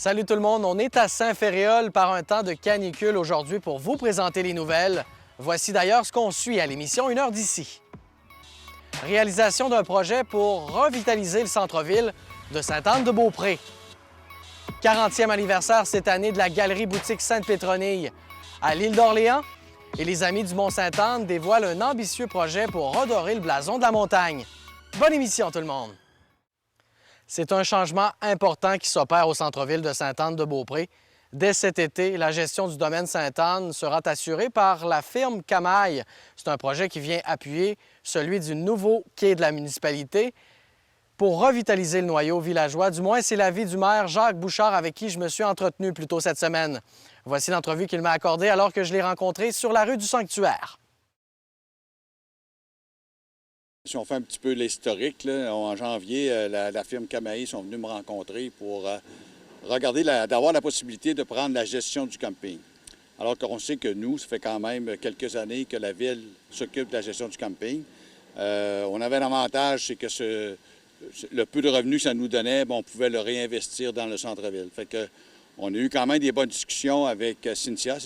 Salut tout le monde, on est à Saint-Ferréol par un temps de canicule aujourd'hui pour vous présenter les nouvelles. Voici d'ailleurs ce qu'on suit à l'émission Une heure d'ici. Réalisation d'un projet pour revitaliser le centre-ville de Sainte-Anne-de-Beaupré. 40e anniversaire cette année de la Galerie Boutique Sainte-Pétronille à l'île d'Orléans. Et les Amis du Mont-Sainte-Anne dévoilent un ambitieux projet pour redorer le blason de la montagne. Bonne émission tout le monde! C'est un changement important qui s'opère au centre-ville de Sainte-Anne-de-Beaupré. Dès cet été, la gestion du domaine Sainte-Anne sera assurée par la firme Camaille. C'est un projet qui vient appuyer celui du nouveau quai de la municipalité pour revitaliser le noyau villageois. Du moins, c'est l'avis du maire Jacques Bouchard avec qui je me suis entretenu plus tôt cette semaine. Voici l'entrevue qu'il m'a accordée alors que je l'ai rencontré sur la rue du Sanctuaire. Si on fait un petit peu l'historique, en janvier, la firme Camaille sont venus me rencontrer pour regarder d'avoir la possibilité de prendre la gestion du camping. Alors qu'on sait que nous, ça fait quand même quelques années que la Ville s'occupe de la gestion du camping. On avait l'avantage, c'est que le peu de revenus que ça nous donnait, on pouvait le réinvestir dans le centre-ville. Fait que on a eu quand même des bonnes discussions avec Cynthia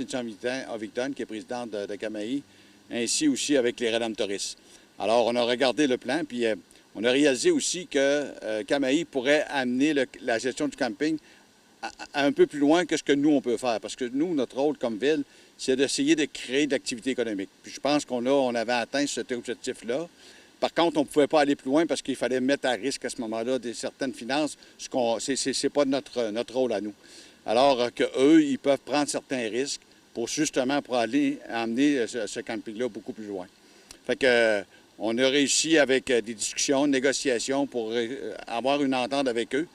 Ovington, qui est présidente de Camaille, ainsi aussi avec les Rédemptoristes. Alors, on a regardé le plan, puis on a réalisé aussi que Camaille pourrait amener la gestion du camping un peu plus loin que ce que nous, on peut faire. Parce que nous, notre rôle comme ville, c'est d'essayer de créer de l'activité économique. Puis je pense on avait atteint cet objectif-là. Par contre, on ne pouvait pas aller plus loin parce qu'il fallait mettre à risque à ce moment-là certaines finances. Ce n'est pas notre rôle à nous. Alors qu'eux, ils peuvent prendre certains risques pour aller amener ce camping-là beaucoup plus loin. Fait que on a réussi avec des discussions, négociations pour avoir une entente avec eux.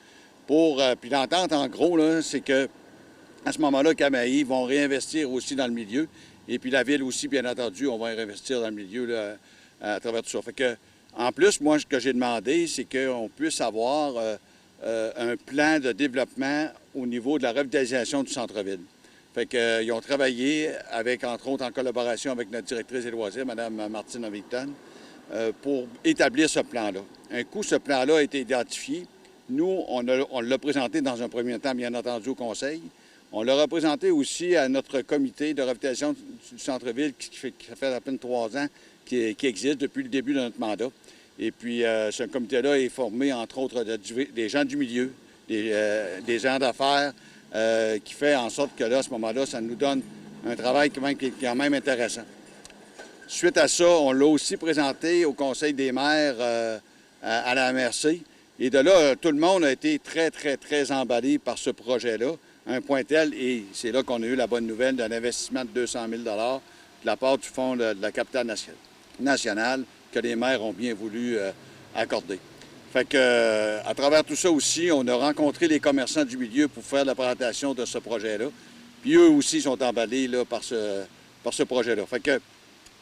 Puis l'entente, en gros, c'est que à ce moment-là, Camaille vont réinvestir aussi dans le milieu. Et puis la Ville aussi, bien entendu, on va réinvestir dans le milieu là, à travers tout ça. Fait que, en plus, moi, ce que j'ai demandé, c'est qu'on puisse avoir un plan de développement au niveau de la revitalisation du centre-ville. Fait qu'ils ont travaillé avec, entre autres, en collaboration avec notre directrice des loisirs, Mme Martine Ovington, pour établir ce plan-là. Un coup, ce plan-là a été identifié. Nous, on l'a présenté dans un premier temps, bien entendu, au Conseil. On l'a représenté aussi à notre comité de revitalisation du centre-ville qui fait à peine 3 ans, qui existe depuis le début de notre mandat. Et puis, ce comité-là est formé, entre autres, des gens du milieu, des gens d'affaires, qui fait en sorte que là, à ce moment-là, ça nous donne un travail qui est quand même intéressant. Suite à ça, on l'a aussi présenté au Conseil des maires à la MRC. Et de là, tout le monde a été très, très, très emballé par ce projet-là, un point tel, et c'est là qu'on a eu la bonne nouvelle d'un investissement de 200 000 de la part du Fonds de la capitale nationale que les maires ont bien voulu accorder. Fait que, à travers tout ça aussi, on a rencontré les commerçants du milieu pour faire la présentation de ce projet-là. Puis eux aussi sont emballés là, par ce projet-là. Fait que,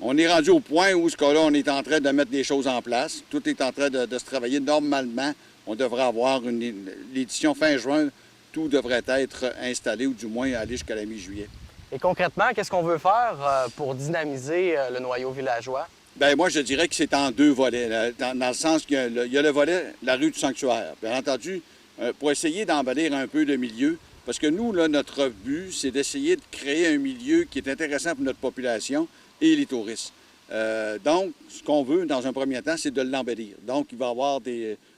on est rendu au point où, là, on est en train de mettre des choses en place. Tout est en train de se travailler. Normalement, on devrait avoir l'édition fin juin. Tout devrait être installé, ou du moins aller jusqu'à la mi-juillet. Et concrètement, qu'est-ce qu'on veut faire pour dynamiser le noyau villageois? Bien, moi, je dirais que c'est en 2 volets, là, dans le sens qu'il y a le volet, la rue du Sanctuaire. Bien entendu, pour essayer d'embellir un peu le milieu, parce que nous, là, notre but, c'est d'essayer de créer un milieu qui est intéressant pour notre population et les touristes. Donc, ce qu'on veut, dans un premier temps, c'est de l'embellir. Donc, il va y avoir,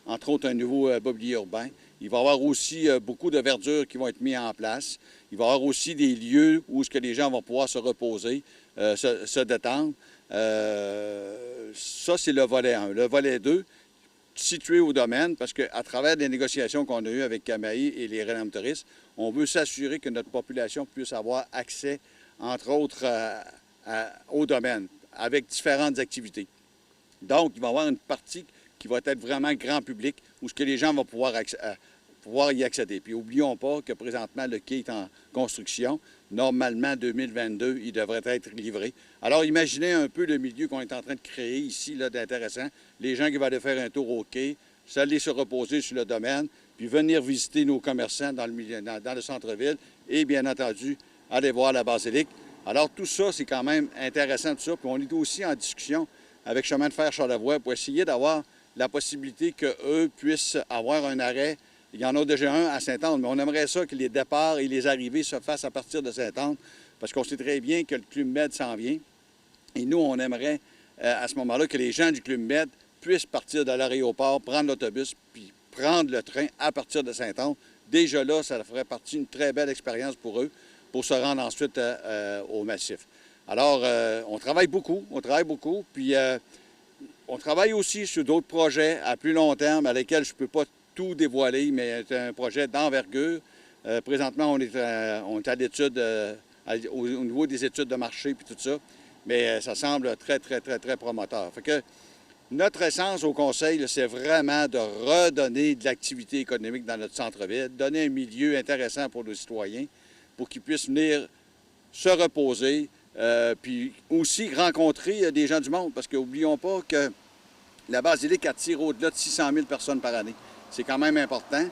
entre autres, un nouveau mobilier urbain. Il va y avoir aussi beaucoup de verdure qui vont être mis en place. Il va y avoir aussi des lieux où les gens vont pouvoir se reposer, se détendre. Ça, c'est le volet 1. Le volet 2, situé au domaine, parce qu'à travers les négociations qu'on a eues avec Camaille et les Rédemptoristes, on veut s'assurer que notre population puisse avoir accès, entre autres, au domaine, avec différentes activités. Donc, il va y avoir une partie qui va être vraiment grand public, où les gens vont pouvoir y accéder. Puis, n'oublions pas que présentement, le quai est en construction. Normalement, 2022, il devrait être livré. Alors, imaginez un peu le milieu qu'on est en train de créer ici, là, d'intéressant. Les gens qui vont aller faire un tour au quai, s'aller se reposer sur le domaine, puis venir visiter nos commerçants dans le centre-ville et, bien entendu, aller voir la basilique. Alors, tout ça, c'est quand même intéressant, tout ça. Puis, on est aussi en discussion avec Chemin de fer Charlevoix pour essayer d'avoir la possibilité qu'eux puissent avoir un arrêt Il y en a déjà un à Saint-Anne, mais on aimerait ça que les départs et les arrivées se fassent à partir de Saint-Anne, parce qu'on sait très bien que le Club Med s'en vient. Et nous, on aimerait à ce moment-là que les gens du Club Med puissent partir de l'aéroport, prendre l'autobus, puis prendre le train à partir de Saint-Anne. Déjà là, ça ferait partie d'une très belle expérience pour eux, pour se rendre ensuite au Massif. Alors, on travaille beaucoup, puis on travaille aussi sur d'autres projets à plus long terme, à lesquels je ne peux pas tout dévoiler, mais c'est un projet d'envergure. Présentement, on est à l'étude, au niveau des études de marché puis tout ça, mais ça semble très, très, très, très prometteur. Fait que notre essence au Conseil, c'est vraiment de redonner de l'activité économique dans notre centre-ville, donner un milieu intéressant pour nos citoyens, pour qu'ils puissent venir se reposer, puis aussi rencontrer des gens du monde, parce qu'oublions pas que la basilique attire au-delà de 600 000 personnes par année. C'est quand même important.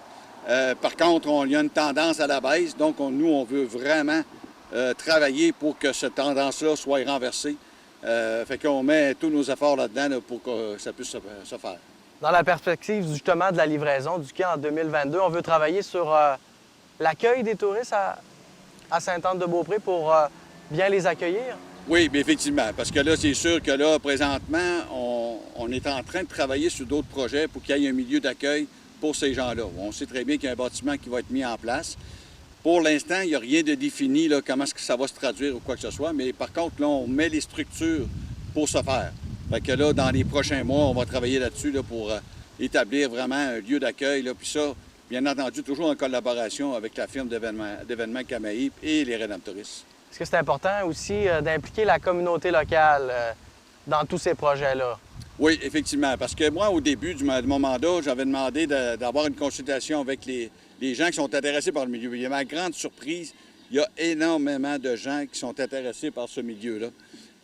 Par contre, il y a une tendance à la baisse, donc nous, on veut vraiment travailler pour que cette tendance-là soit renversée. Fait qu'on met tous nos efforts là-dedans là, pour que ça puisse se faire. Dans la perspective justement de la livraison du quai en 2022, on veut travailler sur l'accueil des touristes à Sainte-Anne-de-Beaupré pour bien les accueillir? Oui, bien effectivement, parce que là, c'est sûr que là, présentement, on est en train de travailler sur d'autres projets pour qu'il y ait un milieu d'accueil pour ces gens-là. On sait très bien qu'il y a un bâtiment qui va être mis en place. Pour l'instant, il n'y a rien de défini, là, comment est-ce que ça va se traduire ou quoi que ce soit, mais par contre, là, on met les structures pour ce faire. Fait que là, dans les prochains mois, on va travailler là-dessus là, pour établir vraiment un lieu d'accueil. Puis ça, bien entendu, toujours en collaboration avec la firme d'événements Camaï et les Rédemptoristes. Est-ce que c'est important aussi d'impliquer la communauté locale dans tous ces projets-là? Oui, effectivement, parce que moi, au début de mon mandat, j'avais demandé d'avoir une consultation avec les gens qui sont intéressés par le milieu. Et à ma grande surprise, il y a énormément de gens qui sont intéressés par ce milieu-là,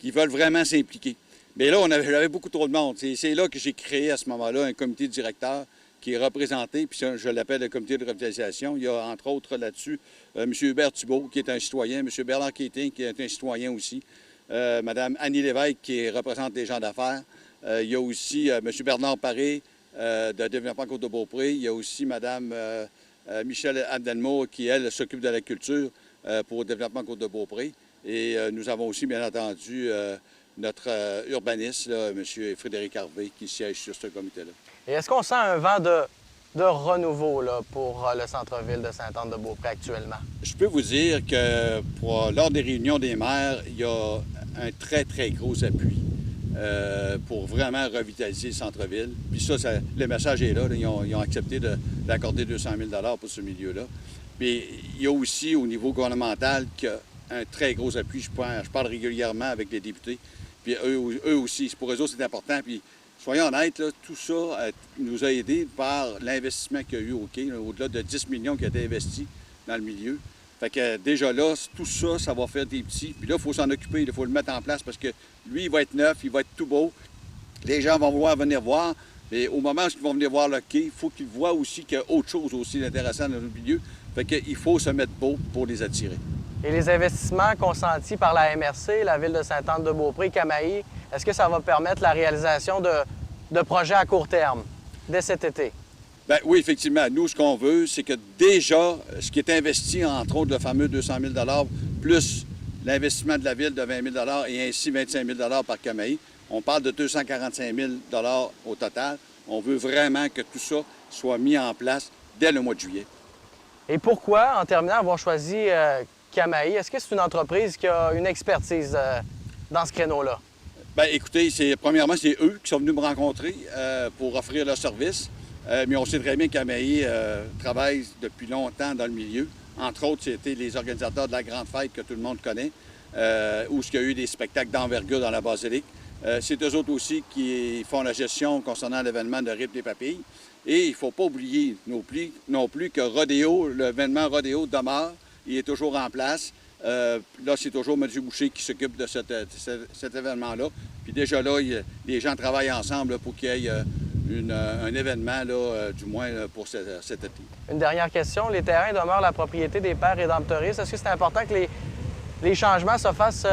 qui veulent vraiment s'impliquer. Mais là, j'avais beaucoup trop de monde. C'est là que j'ai créé à ce moment-là un comité directeur qui est représenté, puis je l'appelle le comité de revitalisation. Il y a entre autres là-dessus M. Hubert Thibault, qui est un citoyen, M. Bernard Quétin, qui est un citoyen aussi, Mme Annie Lévesque, qui représente les gens d'affaires. Il y a aussi M. Bernard Paré, de Développement Côte-de-Beaupré. Il y a aussi Mme Michèle Abdelmo, qui, elle, s'occupe de la culture pour Développement Côte-de-Beaupré. Et nous avons aussi, bien entendu, notre urbaniste, là, M. Frédéric Harvey, qui siège sur ce comité-là. Et est-ce qu'on sent un vent de renouveau là, pour le centre-ville de Sainte-Anne-de-Beaupré actuellement? Je peux vous dire que lors des réunions des maires, il y a un très, très gros appui pour vraiment revitaliser le centre-ville. Puis ça, le message est là. Ils ont accepté d'accorder 200 000 pour ce milieu-là. Puis il y a aussi, au niveau gouvernemental, un très gros appui. Je parle régulièrement avec les députés. Puis eux aussi, pour eux autres, c'est important. Puis soyons honnêtes, là, tout ça nous a aidés par l'investissement qu'il y a eu au quai, au-delà de 10 millions qui a été investis dans le milieu. Fait que déjà là, tout ça, ça va faire des petits. Puis là, il faut s'en occuper, il faut le mettre en place parce que lui, il va être neuf, il va être tout beau. Les gens vont vouloir venir voir. Mais au moment où ils vont venir voir le quai, il faut qu'ils voient aussi qu'il y a autre chose aussi d'intéressant dans le milieu. Fait qu'il faut se mettre beau pour les attirer. Et les investissements consentis par la MRC, la Ville de Sainte-Anne-de-Beaupré, Camaï, est-ce que ça va permettre la réalisation de projets à court terme dès cet été? Bien, oui, effectivement. Nous, ce qu'on veut, c'est que déjà, ce qui est investi, entre autres le fameux 200 000 plus l'investissement de la Ville de 20 000 et ainsi 25 000 par Camaï, on parle de 245 000 au total. On veut vraiment que tout ça soit mis en place dès le mois de juillet. Et pourquoi, en terminant, avoir choisi Camaï? Est-ce que c'est une entreprise qui a une expertise dans ce créneau-là? Bien, écoutez, premièrement, c'est eux qui sont venus me rencontrer pour offrir leur service. Mais on sait très bien que Camaï travaille depuis longtemps dans le milieu. Entre autres, c'était les organisateurs de la grande fête que tout le monde connaît, où il y a eu des spectacles d'envergure dans la basilique. C'est eux autres aussi qui font la gestion concernant l'événement de Rip des Papilles. Et il ne faut pas oublier non plus que Rodéo, l'événement Rodéo demeure, il est toujours en place. Là, c'est toujours M. Boucher qui s'occupe de cet événement-là. Puis déjà là, les gens travaillent ensemble là, pour qu'il y ait un événement, là, du moins là, pour cet été. Une dernière question. Les terrains demeurent la propriété des pères rédemptoristes. Est-ce que c'est important que les changements se fassent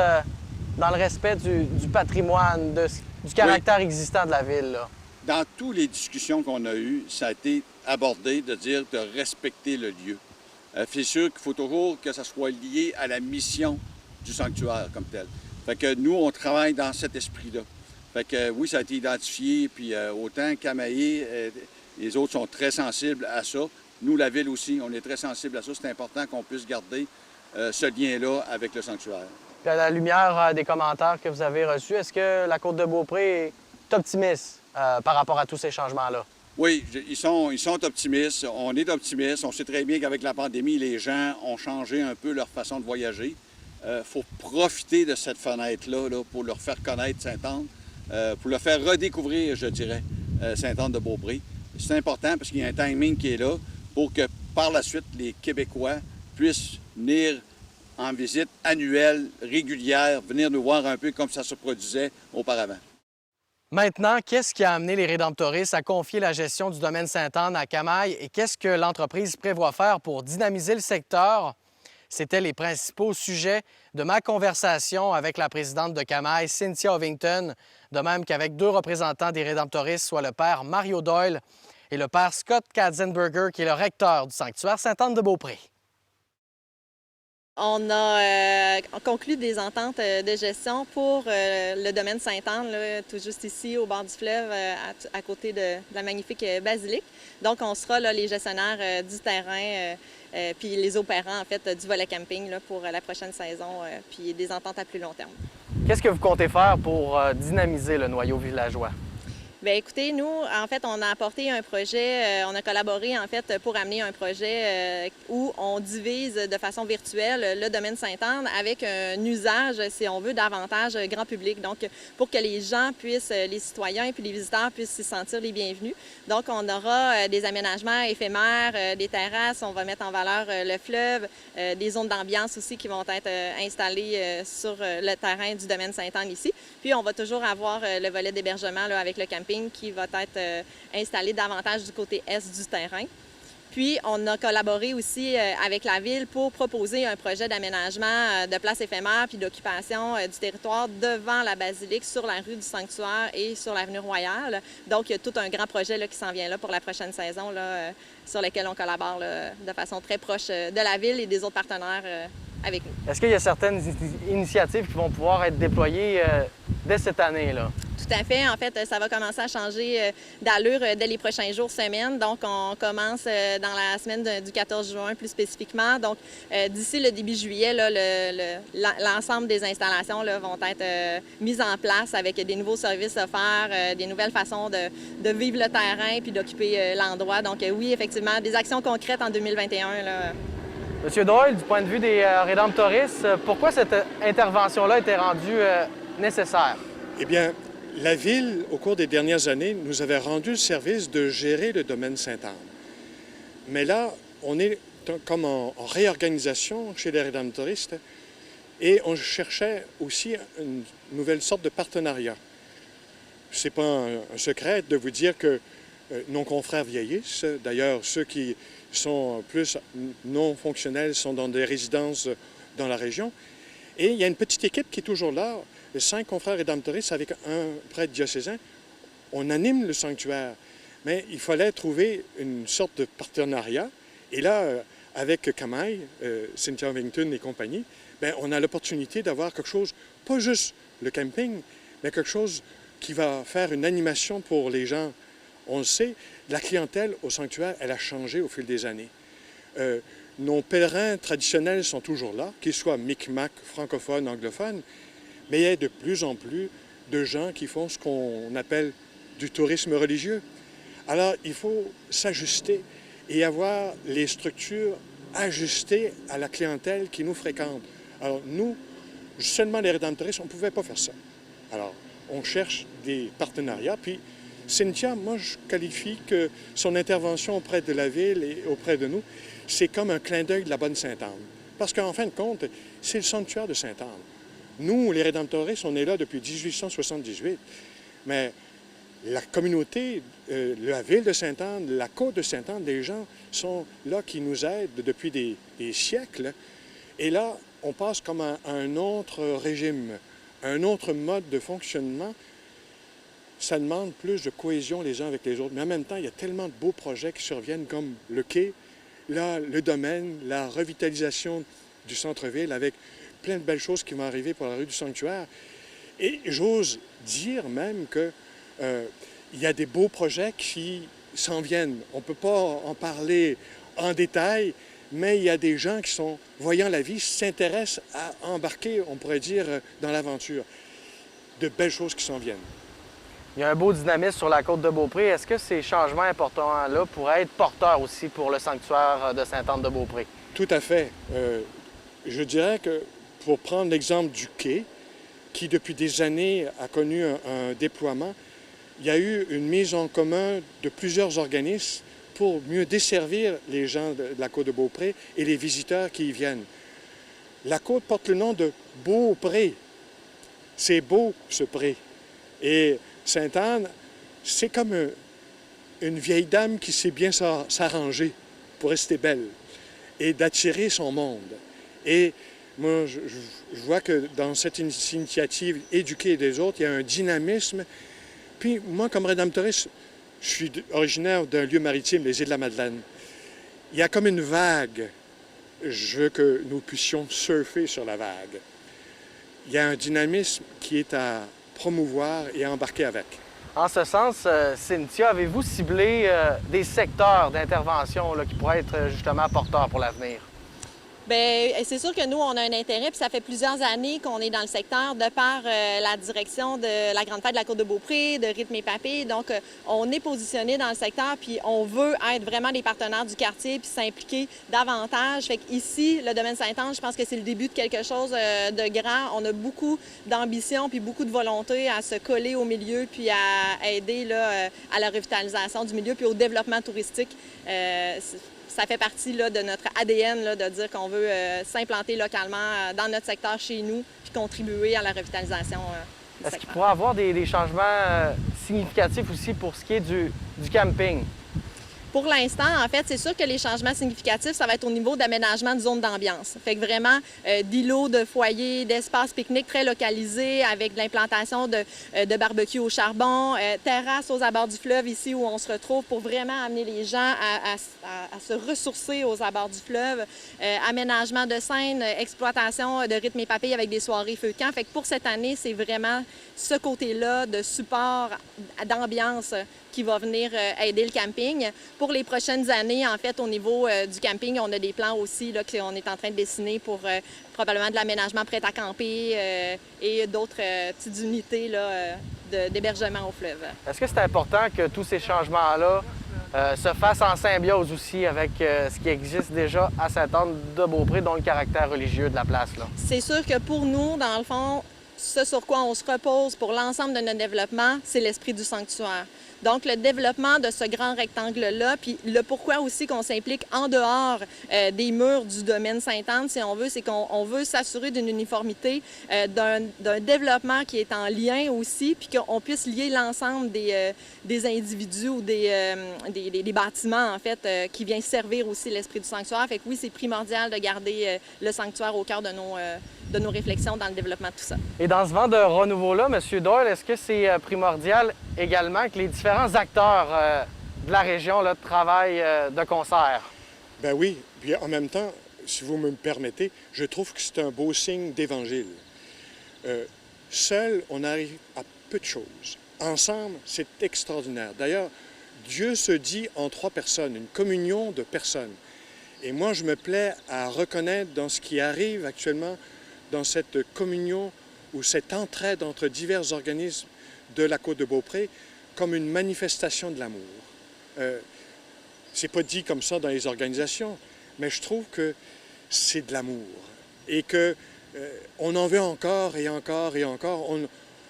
dans le respect du patrimoine, du caractère existant de la ville, là? Dans toutes les discussions qu'on a eues, ça a été abordé, de dire de respecter le lieu. C'est sûr qu'il faut toujours que ça soit lié à la mission du sanctuaire comme tel. Fait que nous, on travaille dans cet esprit-là. Fait que oui, ça a été identifié, puis autant Camaï, les autres sont très sensibles à ça. Nous, la ville aussi, on est très sensibles à ça. C'est important qu'on puisse garder ce lien-là avec le sanctuaire. Puis à la lumière des commentaires que vous avez reçus, est-ce que la Côte-de-Beaupré est optimiste par rapport à tous ces changements-là? Oui, ils sont optimistes. On est optimistes. On sait très bien qu'avec la pandémie, les gens ont changé un peu leur façon de voyager. Il faut profiter de cette fenêtre-là là, pour leur faire connaître Sainte-Anne, pour leur faire redécouvrir, je dirais, Sainte-Anne-de-Beaupré. C'est important parce qu'il y a un timing qui est là pour que par la suite, les Québécois puissent venir en visite annuelle, régulière, venir nous voir un peu comme ça se produisait auparavant. Maintenant, qu'est-ce qui a amené les Rédemptoristes à confier la gestion du domaine Sainte-Anne à Camaï et qu'est-ce que l'entreprise prévoit faire pour dynamiser le secteur? C'était les principaux sujets de ma conversation avec la présidente de Camaï, Cynthia Ovington, de même qu'avec deux représentants des Rédemptoristes, soit le père Mario Doyle et le père Scott Katzenberger, qui est le recteur du sanctuaire Sainte-Anne-de-Beaupré. On a conclu des ententes de gestion pour le domaine Sainte-Anne, là, tout juste ici, au bord du fleuve, à côté de la magnifique basilique. Donc, on sera là, les gestionnaires du terrain, puis les opérants, en fait, du volet camping là, pour la prochaine saison, puis des ententes à plus long terme. Qu'est-ce que vous comptez faire pour dynamiser le noyau villageois? Bien, écoutez, nous, en fait, on a apporté un projet, on a collaboré, en fait, pour amener un projet où on divise de façon virtuelle le domaine Sainte-Anne avec un usage, si on veut, davantage grand public. Donc, pour que les gens puissent, les citoyens et puis les visiteurs puissent s'y sentir les bienvenus. Donc, on aura des aménagements éphémères, des terrasses, on va mettre en valeur le fleuve, des zones d'ambiance aussi qui vont être installées sur le terrain du domaine Sainte-Anne ici. Puis, on va toujours avoir le volet d'hébergement là, avec le camping qui va être installé davantage du côté est du terrain. Puis, on a collaboré aussi avec la Ville pour proposer un projet d'aménagement de places éphémères puis d'occupation du territoire devant la basilique, sur la rue du Sanctuaire et sur l'avenue Royale. Donc, il y a tout un grand projet là, qui s'en vient là pour la prochaine saison, là, sur lequel on collabore là, de façon très proche de la Ville et des autres partenaires avec nous. Est-ce qu'il y a certaines initiatives qui vont pouvoir être déployées dès cette année, là? Tout à fait. En fait, ça va commencer à changer d'allure dès les prochains jours, semaines. Donc, on commence dans la semaine du 14 juin plus spécifiquement. Donc, d'ici le début juillet, l'ensemble des installations là, vont être mises en place avec des nouveaux services offerts, des nouvelles façons de vivre le terrain puis d'occuper l'endroit. Donc, oui, effectivement, des actions concrètes en 2021. Là. Monsieur Doyle, du point de vue des Rédemptoristes, pourquoi cette intervention-là était rendue nécessaire? Eh bien, la Ville, au cours des dernières années, nous avait rendu le service de gérer le domaine Sainte-Anne. Mais là, on est comme en réorganisation chez les Rédemptoristes et on cherchait aussi une nouvelle sorte de partenariat. Ce n'est pas un secret de vous dire que nos confrères vieillissent. D'ailleurs, ceux qui sont plus non fonctionnels sont dans des résidences dans la région. Et il y a une petite équipe qui est toujours là, les 5 confrères rédemptoristes avec un prêtre diocésain. On anime le sanctuaire, mais il fallait trouver une sorte de partenariat. Et là, avec Camaï, Cynthia Ovington et compagnie, bien, on a l'opportunité d'avoir quelque chose, pas juste le camping, mais quelque chose qui va faire une animation pour les gens. On le sait, la clientèle au sanctuaire, elle a changé au fil des années. Nos pèlerins traditionnels sont toujours là, qu'ils soient micmac, francophones, anglophones, mais il y a de plus en plus de gens qui font ce qu'on appelle du tourisme religieux. Alors, il faut s'ajuster et avoir les structures ajustées à la clientèle qui nous fréquente. Alors, nous, seulement les Rédemptoristes, on ne pouvait pas faire ça. Alors, on cherche des partenariats, puis Cynthia, moi, je qualifie que son intervention auprès de la Ville et auprès de nous, c'est comme un clin d'œil de la bonne Sainte-Anne. Parce qu'en fin de compte, c'est le sanctuaire de Sainte-Anne. Nous, les Rédemptoristes, on est là depuis 1878, mais la communauté, la ville de Sainte-Anne, la côte de Sainte-Anne, les gens sont là qui nous aident depuis des siècles. Et là, on passe comme à un autre régime, un autre mode de fonctionnement. ça demande plus de cohésion les uns avec les autres. Mais en même temps, il y a tellement de beaux projets qui surviennent comme le quai, là, le domaine, la revitalisation du centre-ville avec plein de belles choses qui vont arriver pour la rue du Sanctuaire. Et j'ose dire même que il y a des beaux projets qui s'en viennent. On ne peut pas en parler en détail, mais il y a des gens qui sont, voyant la vie, s'intéressent à embarquer, on pourrait dire, dans l'aventure. De belles choses qui s'en viennent. Il y a un beau dynamisme sur la côte de Beaupré. Est-ce que ces changements importants-là pourraient être porteurs aussi pour le sanctuaire de Sainte-Anne-de-Beaupré? Tout à fait. Je dirais que, pour prendre l'exemple du quai, qui depuis des années a connu un déploiement, il y a eu une mise en commun de plusieurs organismes pour mieux desservir les gens de la côte de Beaupré et les visiteurs qui y viennent. La côte porte le nom de Beaupré. C'est beau, ce pré. Et Sainte-Anne, c'est comme une vieille dame qui sait bien s'arranger pour rester belle et d'attirer son monde. Et moi, je vois que dans cette initiative éduquée des autres, il y a un dynamisme. Puis moi, comme rédemptoriste, je suis originaire d'un lieu maritime, les îles de la Madeleine. Il y a comme une vague. Je veux que nous puissions surfer sur la vague. Il y a un dynamisme qui est à promouvoir et à embarquer avec. En ce sens, Cynthia, avez-vous ciblé des secteurs d'intervention qui pourraient être justement porteurs pour l'avenir? Bien, c'est sûr que nous, on a un intérêt, puis ça fait plusieurs années qu'on est dans le secteur de par la direction de la Grande Fête de la Côte de Beaupré, de Rythme et Papé. Donc, on est positionné dans le secteur, puis on veut être vraiment des partenaires du quartier, puis s'impliquer davantage. Fait qu'ici, le domaine Sainte-Anne, je pense que c'est le début de quelque chose de grand. On a beaucoup d'ambition, puis beaucoup de volonté à se coller au milieu, puis à aider là, à la revitalisation du milieu, puis au développement touristique. Ça fait partie là, de notre ADN là, de dire qu'on veut s'implanter localement dans notre secteur chez nous puis contribuer à la revitalisation du Est-ce secteur. qu'il pourrait y avoir des changements significatifs aussi pour ce qui est du camping? Pour l'instant, en fait, c'est sûr que les changements significatifs, ça va être au niveau d'aménagement de zones d'ambiance. Fait que vraiment, d'îlots, de foyers, d'espaces pique-nique très localisés avec de l'implantation de barbecue au charbon, terrasses aux abords du fleuve ici où on se retrouve pour vraiment amener les gens à se ressourcer aux abords du fleuve, aménagement de scènes, exploitation de Rythme et Papilles avec des soirées feu de camp. Fait que pour cette année, c'est vraiment ce côté-là de support d'ambiance qui va venir aider le camping. Pour les prochaines années, en fait, au niveau du camping, on a des plans aussi là, qu'on est en train de dessiner pour probablement de l'aménagement prêt à camper et d'autres petites unités là, d'hébergement au fleuve. Est-ce que c'est important que tous ces changements-là se fassent en symbiose aussi avec ce qui existe déjà à Sainte-Anne-de-Beaupré, dont le caractère religieux de la place? C'est sûr que pour nous, dans le fond, ce sur quoi on se repose pour l'ensemble de notre développement, c'est l'esprit du sanctuaire. Donc, le développement de ce grand rectangle-là, puis le pourquoi aussi qu'on s'implique en dehors des murs du domaine Sainte-Anne, si on veut, c'est qu'on veut s'assurer d'une uniformité, d'un développement qui est en lien aussi, puis qu'on puisse lier l'ensemble des individus ou des bâtiments, en fait, qui viennent servir aussi l'esprit du sanctuaire. Fait que oui, c'est primordial de garder le sanctuaire au cœur de nos réflexions dans le développement de tout ça. Et dans ce vent de renouveau-là, M. Doyle, est-ce que c'est primordial également que les différents acteurs de la région là, travaillent de concert? Ben oui, puis en même temps, si vous me permettez, je trouve que c'est un beau signe d'évangile. Seul, on arrive à peu de choses. Ensemble, c'est extraordinaire. D'ailleurs, Dieu se dit en 3 personnes, une communion de personnes. Et moi, je me plais à reconnaître dans ce qui arrive actuellement, dans cette communion ou cette entraide entre divers organismes de la Côte de Beaupré, comme une manifestation de l'amour. C'est pas dit comme ça dans les organisations, mais je trouve que c'est de l'amour et que on en veut encore et encore et encore.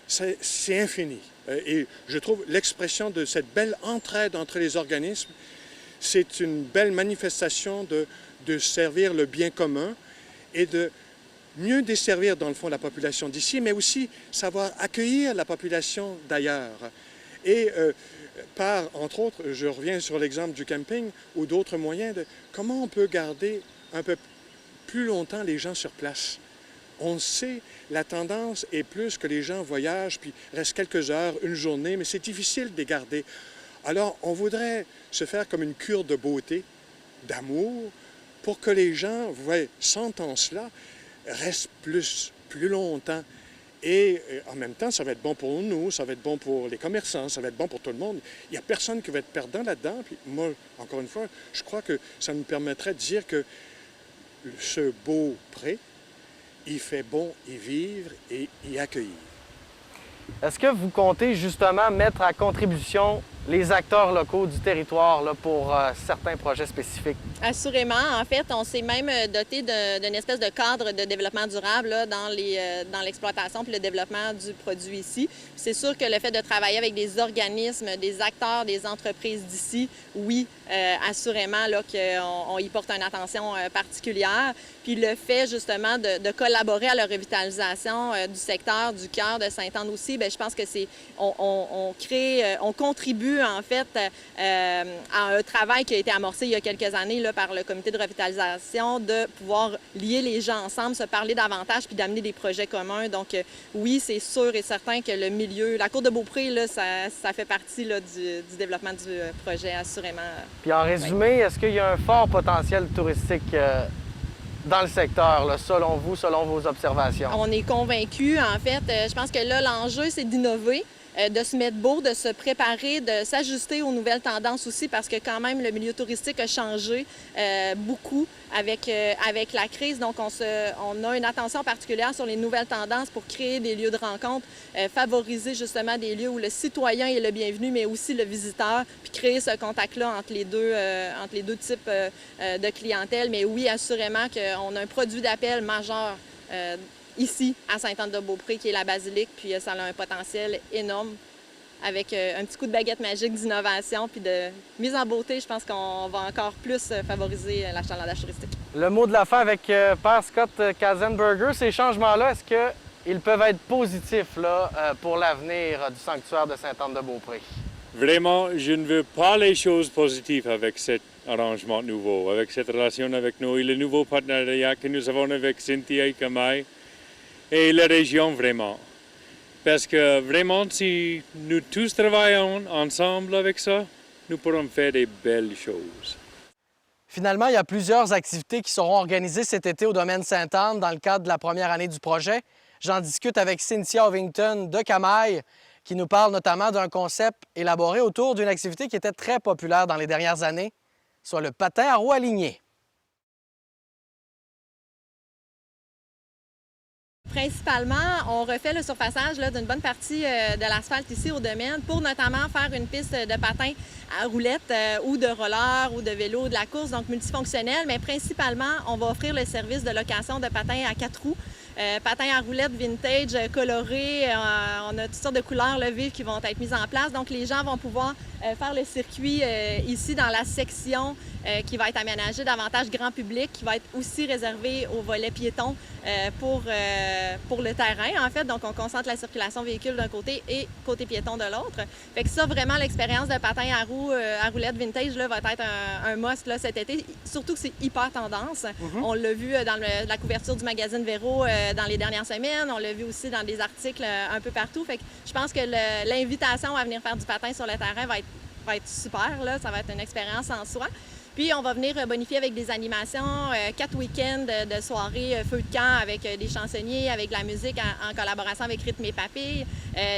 C'est infini. Et je trouve l'expression de cette belle entraide entre les organismes, c'est une belle manifestation de servir le bien commun et de mieux desservir, dans le fond, la population d'ici, mais aussi savoir accueillir la population d'ailleurs. Et par, entre autres, je reviens sur l'exemple du camping ou d'autres moyens de comment on peut garder un peu plus longtemps les gens sur place. On sait, la tendance est plus que les gens voyagent, puis restent quelques heures, une journée, mais c'est difficile de les garder. Alors, on voudrait se faire comme une cure de beauté, d'amour, pour que les gens, sentant cela, restent plus longtemps. Et en même temps, ça va être bon pour nous, ça va être bon pour les commerçants, ça va être bon pour tout le monde. Il n'y a personne qui va être perdant là-dedans. Puis moi, encore une fois, je crois que ça nous permettrait de dire que ce beau pré, il fait bon y vivre et y accueillir. Est-ce que vous comptez justement mettre à contribution les acteurs locaux du territoire là, pour certains projets spécifiques? Assurément. En fait, on s'est même doté d'une espèce de cadre de développement durable là, dans l'exploitation puis le développement du produit ici. C'est sûr que le fait de travailler avec des organismes, des acteurs, des entreprises d'ici, oui, assurément là, qu'on y porte une attention particulière. Puis le fait justement de collaborer à la revitalisation du secteur, du cœur de Sainte-Anne aussi, bien, je pense que on contribue en fait à un travail qui a été amorcé il y a quelques années là, par le comité de revitalisation, de pouvoir lier les gens ensemble, se parler davantage puis d'amener des projets communs. Donc oui, c'est sûr et certain que le milieu, la Cour de Beaupré, là, ça fait partie là, du développement du projet, assurément. Puis en résumé, est-ce qu'il y a un fort potentiel touristique dans le secteur, là, selon vous, selon vos observations? On est convaincus. En fait, je pense que là, l'enjeu, c'est d'innover, de se mettre beau, de se préparer, de s'ajuster aux nouvelles tendances aussi, parce que quand même, le milieu touristique a changé beaucoup avec la crise. Donc, on a une attention particulière sur les nouvelles tendances pour créer des lieux de rencontre, favoriser justement des lieux où le citoyen est le bienvenu, mais aussi le visiteur, puis créer ce contact-là entre les deux types de clientèle. Mais oui, assurément qu'on a un produit d'appel majeur ici, à Sainte-Anne-de-Beaupré, qui est la basilique, puis ça a un potentiel énorme avec un petit coup de baguette magique d'innovation puis de mise en beauté. Je pense qu'on va encore plus favoriser l'achalandage touristique. Le mot de la fin avec Père Scott Katzenberger, ces changements-là, est-ce qu'ils peuvent être positifs là, pour l'avenir du sanctuaire de Sainte-Anne-de-Beaupré? Vraiment, je ne veux pas les choses positives avec cet arrangement nouveau, avec cette relation avec nous et le nouveau partenariat que nous avons avec Cynthia et Camille et la région vraiment. Parce que vraiment, si nous tous travaillons ensemble avec ça, nous pourrons faire des belles choses. Finalement, il y a plusieurs activités qui seront organisées cet été au domaine Sainte-Anne dans le cadre de la première année du projet. J'en discute avec Cynthia Ovington de Camaille, qui nous parle notamment d'un concept élaboré autour d'une activité qui était très populaire dans les dernières années, soit le patin à roues alignées. Principalement, on refait le surfaçage d'une bonne partie de l'asphalte ici au domaine pour notamment faire une piste de patin à roulettes ou de roller ou de vélo, de la course, donc multifonctionnelle. Mais principalement, on va offrir le service de location de patins à 4 roues. Patins à roulettes vintage, colorés, on a toutes sortes de couleurs vives qui vont être mises en place. Donc les gens vont pouvoir faire le circuit ici dans la section qui va être aménagée davantage grand public, qui va être aussi réservée au volet piéton pour le terrain en fait. Donc on concentre la circulation véhicule d'un côté et côté piéton de l'autre. Fait que ça, vraiment, l'expérience de patin à roulettes vintage là, va être un must là, cet été, surtout que c'est hyper tendance. On l'a vu dans la couverture du magazine Véro dans les dernières semaines, on l'a vu aussi dans des articles un peu partout. Fait que je pense que l'invitation à venir faire du patin sur le terrain va être super, là. Ça va être une expérience en soi. Puis, on va venir bonifier avec des animations, 4 week-ends de soirées feu de camp avec des chansonniers, avec de la musique en collaboration avec Rythme et Papilles,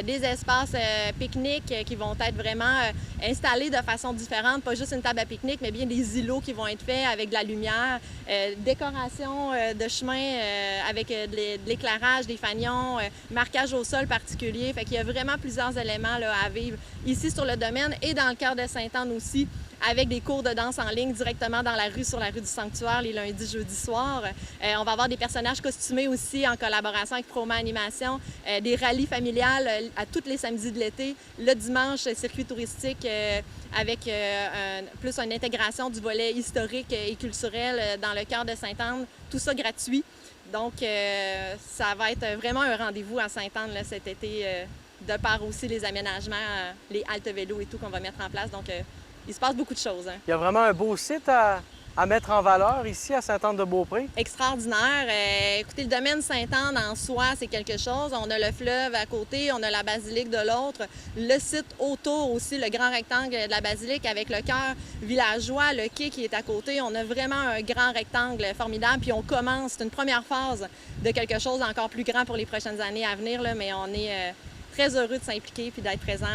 des espaces pique-nique qui vont être vraiment installés de façon différente, pas juste une table à pique-nique, mais bien des îlots qui vont être faits avec de la lumière, décoration de chemin avec de l'éclairage, des fanions, marquage au sol particulier. Fait qu'il y a vraiment plusieurs éléments là, à vivre ici sur le domaine et dans le cœur de Sainte-Anne aussi, avec des cours de danse en ligne directement dans la rue, sur la rue du Sanctuaire, les lundis, jeudis soirs. On va avoir des personnages costumés aussi en collaboration avec Promo Animation, des rallyes familiales à tous les samedis de l'été. Le dimanche, circuit touristique avec plus une intégration du volet historique et culturel dans le cœur de Sainte-Anne. Tout ça gratuit. Donc, ça va être vraiment un rendez-vous à Sainte-Anne là, cet été, de par aussi les aménagements, les haltes vélos et tout qu'on va mettre en place. Donc, il se passe beaucoup de choses. Hein. Il y a vraiment un beau site à à mettre en valeur ici à Sainte-Anne-de-Beaupré? Extraordinaire. Écoutez, le domaine Sainte-Anne en soi, c'est quelque chose. On a le fleuve à côté, on a la basilique de l'autre. Le site autour aussi, le grand rectangle de la basilique avec le cœur villageois, le quai qui est à côté. On a vraiment un grand rectangle formidable. Puis on commence, c'est une première phase de quelque chose encore plus grand pour les prochaines années à venir, là, mais on est très heureux de s'impliquer puis d'être présent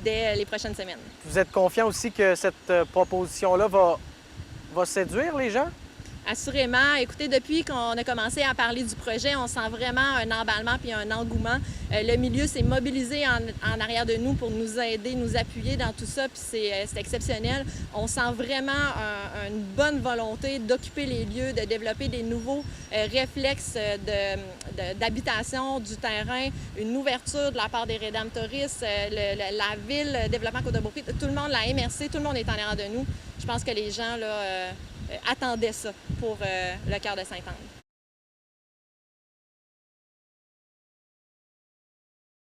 dès les prochaines semaines. Vous êtes confiant aussi que cette proposition-là va séduire les gens? Assurément. Écoutez, depuis qu'on a commencé à parler du projet, on sent vraiment un emballement puis un engouement. Le milieu s'est mobilisé en arrière de nous pour nous aider, nous appuyer dans tout ça, puis c'est exceptionnel. On sent vraiment une bonne volonté d'occuper les lieux, de développer des nouveaux réflexes d'habitation du terrain, une ouverture de la part des rédemptoristes, la ville, développement Côte-de-Beaupré, tout le monde, la MRC, tout le monde est en arrière de nous. Je pense que les gens là, attendaient ça pour le cœur de Sainte-Anne.